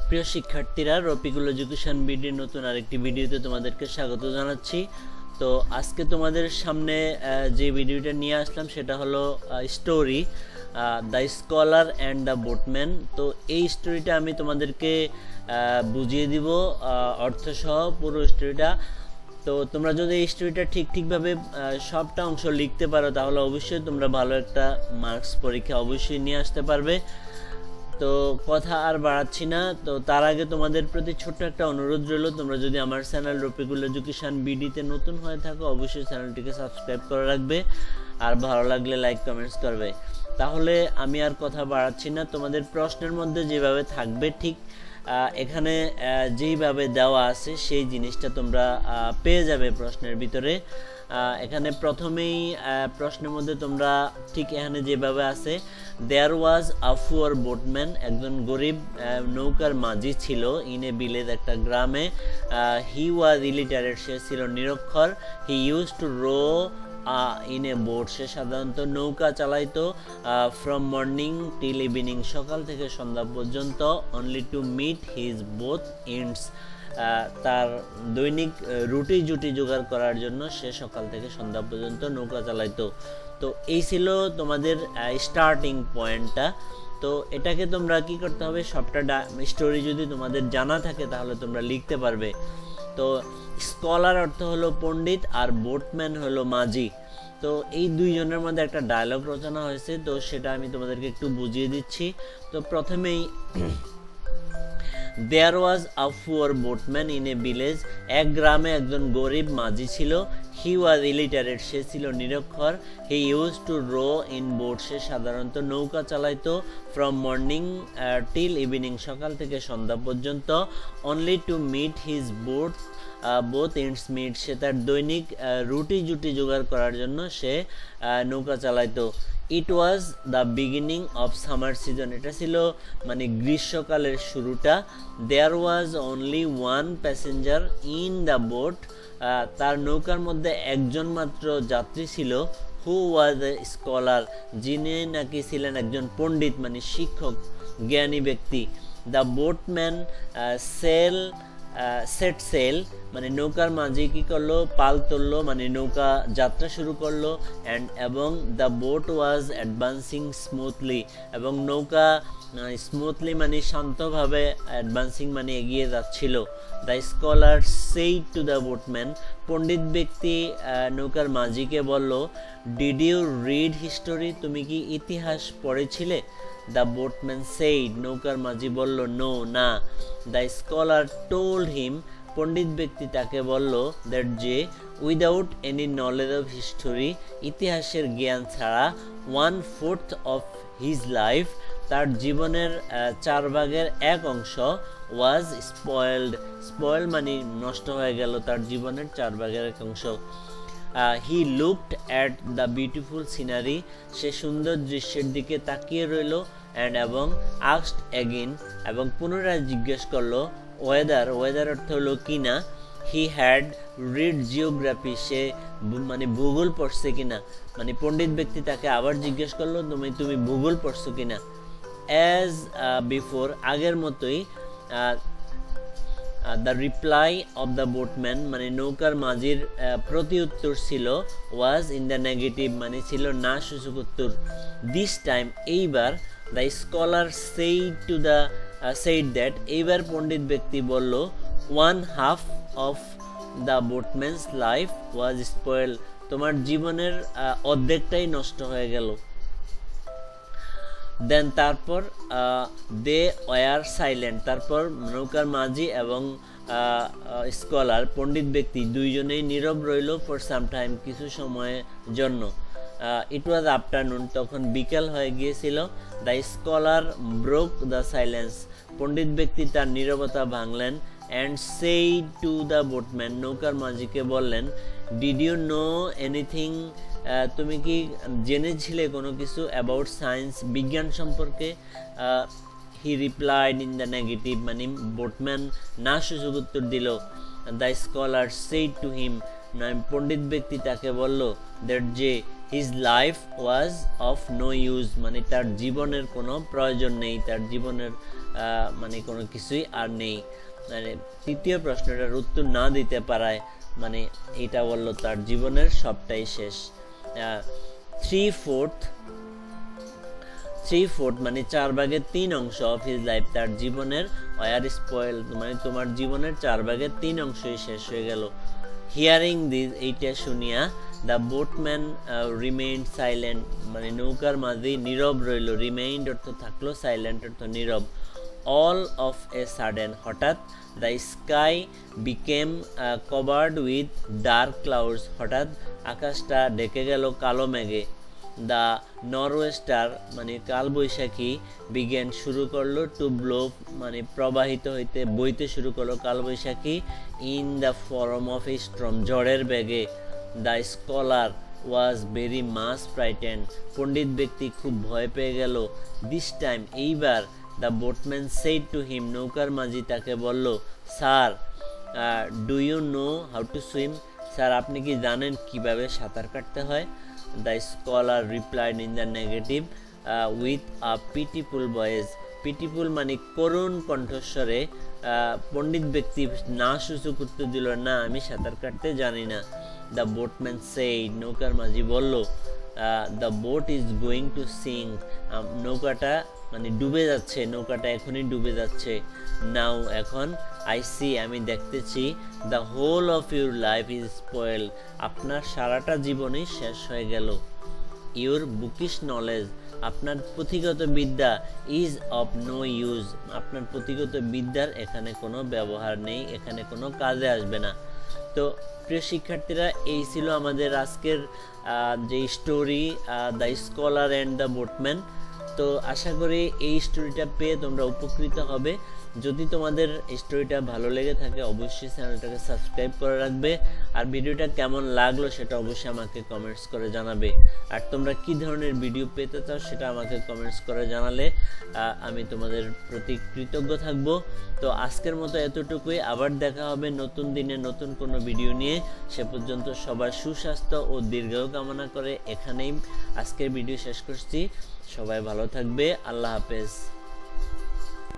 প্রিয় শিক্ষার্থীরা, রফিকুল এডুকেশন বিডির নতুন আরেকটি ভিডিওতে তোমাদেরকে স্বাগত জানাচ্ছি। তো আজকে তোমাদের সামনে যে ভিডিওটা নিয়ে আসলাম সেটা হলো story the scholar and the boatman. তো এই স্টোরিটা আমি তোমাদেরকে বুঝিয়ে দিব অর্থসহ পুরো স্টোরিটা। তো তোমরা যদি এই স্টোরিটা ঠিকভাবে সবটা অংশ লিখতে পারো তাহলে অবশ্যই তোমরা ভালো একটা মার্কস পরীক্ষা অবশ্যই নিয়ে আসতে পারবে। তো কথা আর বাড়াচ্ছি না, তো তার আগে তোমাদের প্রতি ছোট্ট একটা অনুরোধ রইল, তোমরা যদি আমার চ্যানেল রফিকুল এডুকেশন বিডিতে নতুন হয়ে থাকো অবশ্যই চ্যানেলটিকে সাবস্ক্রাইব করে রাখবে, আর ভালো লাগলে লাইক কমেন্টস করবে। তাহলে আমি আর কথা বাড়াচ্ছি না, তোমাদের প্রশ্নের মধ্যে যেভাবে থাকবে ঠিক এখানে যেইভাবে দেওয়া আছে সেই জিনিসটা তোমরা পেয়ে যাবে প্রশ্নের ভিতরে। এখানে প্রথমেই প্রশ্নের মধ্যে তোমরা ঠিক এখানে যেভাবে আছে, দেয়ার ওয়াজ আ পুয়ার বোটম্যান, একজন গরিব নৌকার মাঝি ছিল, ইন এ ভিলেজ, একটা গ্রামে। হি ওয়াজ ইলিটারেট, সে ছিল নিরক্ষর। He use to row in a boat, সে সাধারণত নৌকা চালাইতো। ফ্রম মর্নিং টিল ইভিনিং, সকাল থেকে সন্ধ্যা পর্যন্ত। Only to meet his both ends, তার দৈনিক রুটি জুটি জোগাড় করার জন্য সে সকাল থেকে সন্ধ্যা পর্যন্ত নৌকা চালাইতো। তো এই ছিল তোমাদের স্টার্টিং পয়েন্টটা। তো এটাকে তোমরা কি করতে হবে, সবটা স্টোরি যদি তোমাদের জানা থাকে তাহলে তোমরা লিখতে পারবে। তো স্কলার অর্থ হলো পণ্ডিত, আর বোটম্যান হলো মাঝি। তো এই দুইজনের মধ্যে একটা ডায়লগ রচনা হয়েছে, তো সেটা আমি তোমাদেরকে একটু বুঝিয়ে দিচ্ছি। তো প্রথমেই there was a poor boatman in a village, এক গ্রামে একজন গরিব মাঝি ছিল। হি ওয়াজ ইলিটারেট, সে ছিল নিরক্ষর। He use to row in boat, সে সাধারণত নৌকা চালাইতো। ফ্রম মর্নিং টিল ইভিনিং, সকাল থেকে সন্ধ্যা পর্যন্ত। Only to meet his both ends meet, সে তার দৈনিক রুটি জুটি জোগাড় করার জন্য সে নৌকা চালাইতো। It was the beginning of summer season, এটা ছিল মানে গ্রীষ্মকালের শুরুটা। There was only one passenger in the boat, তার নৌকার মধ্যে একজন মাত্র যাত্রী ছিল। হু ওয়াজ এ স্কলার, যিনি নাকি ছিলেন একজন পণ্ডিত মানে শিক্ষক, জ্ঞানী ব্যক্তি। দ্য বোটম্যান সেট সেল, মানে নৌকার মাঝি কি করলো, পাল তুললো, মানে নৌকা যাত্রা শুরু করলো। এবং the boat was advancing smoothly, এবং নৌকা স্মুথলি মানে শান্তভাবে, অ্যাডভান্সিং মানে এগিয়ে যাচ্ছিল। The scholar said to the boatman, পণ্ডিত ব্যক্তি নৌকার মাঝিকে বলল, ডিড ইউ রিড হিস্টোরি, তুমি কি ইতিহাস পড়েছিলে? দ্য বোটম্যান সেইড, নৌকার মাঝি বলল, নো, না। দ্য স্কলার টোল্ড হিম, পণ্ডিত ব্যক্তি তাকে বলল, দ্যাট যে without any knowledge of history, ইতিহাসের জ্ঞান ছাড়া, 1/4 অফ হিজ লাইফ, তার জীবনের 1/4 ওয়াজ স্পয়েলড, মানে নষ্ট হয়ে গেল, তার জীবনের 1/4 he looked at the beautiful scenery, সে সুন্দর দৃশ্যের দিকে তাকিয়ে রইল। এবং আস্কড অ্যাগেন, এবং পুনরায় জিজ্ঞেস করলো, ওয়েদার অর্থ হলো কিনা। হি হ্যাড রিড জিওগ্রাফি, সে মানে ভূগোল পড়ছে কিনা, মানে পণ্ডিত ব্যক্তি তাকে আবার জিজ্ঞেস করলো, তুমি ভূগোল পড়ছো কিনা। অ্যাজ বিফোর, আগের মতোই। The reply of the boatman, মানে নৌকার মাঝির প্রতি উত্তর ছিল, ওয়াজ ইন দ্য নেগেটিভ, মানে ছিল না সূচক উত্তর। দিস টাইম, এইবার। দ্য স্কলার সেইড দ্যাট, এইবার পণ্ডিত ব্যক্তি বলল, 1/2 of the boatman's life was spoil, তোমার জীবনের অর্ধেকটাই নষ্ট হয়ে গেল। দেন তারপর দে ওয়ার সাইলেন্ট, তারপর নৌকার মাঝি এবং স্কলার পণ্ডিত ব্যক্তি দুইজনেই নীরব রইল। ফর সাম টাইম, কিছু সময়ের জন্য। ইট ওয়াজ আফটারনুন, তখন বিকেল হয়ে গিয়েছিল। The scholar broke the silence, পণ্ডিত ব্যক্তি তার নীরবতা ভাঙলেন। And said to the boatman, নৌকার মাঝিকে বললেন, ডিড ইউ নো এনিথিং, তুমি কি জেনেছিলে কোনো কিছু, অ্যাবাউট সায়েন্স, বিজ্ঞান সম্পর্কে? He replied in the negative, মানে বোটম্যান না সূচক উত্তর দিল। The scholar said to him, পণ্ডিত ব্যক্তি তাকে বলল, দ্যাট যে his life was of no use, মানে তার জীবনের কোনো প্রয়োজন নেই, তার জীবনের মানে কোনো কিছুই আর নেই। মানে তৃতীয় প্রশ্নটার উত্তর না দিতে পারায় মানে এটা বললো তার জীবনের সবটাই শেষ। 3/4 মানে 4/3 অংশ অফ হিজ লাইফ, তার জীবনের ওয়ার স্পয়েল, মানে তোমার জীবনের 4/3 অংশই শেষ হয়ে গেল। হিয়ারিং দিস, এইটা শুনিয়া, দ্য বোটম্যান রিমেইন্ড সাইলেন্ট, মানে নৌকার মাঝে নীরব রইল। রিমেইন্ড অর্থ থাকলো, সাইলেন্ট অর্থ নীরব। অল অফ এ সাডেন, হঠাৎ, the sky became covered with dark clouds, হঠাৎ আকাশটা ঢেকে গেল কালো মেঘে। দ্য নরওয়েস্টার মানে কালবৈশাখী বিজ্ঞান শুরু করলো, টু ব্লো মানে প্রবাহিত হইতে বইতে শুরু করলো কালবৈশাখী, in the form of a storm ঝড়ের বেগে। The scholar was very much frightened, পণ্ডিত ব্যক্তি খুব ভয় পেয়ে গেল। দিস টাইম এইবার, the boatman said to him নৌকার মাঝি তাকে বলল, sir do you know how to swim, sir আপনি কি জানেন কিভাবে সাঁতার কাটতে হয়? The scholar replied in the negative with a pitiful voice, pitiful মানে করুণ কণ্ঠস্বরে পণ্ডিত ব্যক্তি না সূচক উত্তর দিল, না আমি সাঁতার কাটতে জানি না। দ্য বোটম্যান সেইড, নৌকার মাঝি বলল, the boat is going to sink, নৌকাটা মানে ডুবে যাচ্ছে, নৌকাটা এখনই ডুবে যাচ্ছে। নাও এখন, আই সি আমি দেখতেছি, the whole of your life is spoil, আপনার সারাটা জীবনই শেষ হয়ে গেল। ইউর বুকিশ নলেজ, আপনার পুঁথিগত বিদ্যা, ইজ অফ নো ইউজ, আপনার পুঁথিগত বিদ্যার এখানে কোনো ব্যবহার নেই, এখানে কোনো কাজে আসবে না। তো প্রিয় শিক্ষার্থীরা, এই ছিল আমাদের আজকের যে story, the scholar and the boatman. তো আশা করি এই স্টোরিটা পেয়ে তোমরা উপকৃত হবে। যদি তোমাদের স্টোরিটা ভালো লেগে থাকে অবশ্যই চ্যানেলটাকে সাবস্ক্রাইব করে রাখবে, আর ভিডিওটা কেমন লাগলো সেটা অবশ্যই আমাকে কমেন্টস করে জানাবে। আর তোমরা কি ধরনের ভিডিও পেতে চাও সেটা আমাকে কমেন্টস করে জানালে আমি তোমাদের প্রতি কৃতজ্ঞ থাকব। তো আজকের মতো এতটুকুই, আবার দেখা হবে নতুন দিনে নতুন কোনো ভিডিও নিয়ে। সে পর্যন্ত সবার সুস্বাস্থ্য ও দীর্ঘায়ু কামনা করে এখানেই আজকের ভিডিও শেষ করছি। সবাই ভালো থাকবে, আল্লাহ হাফেজ।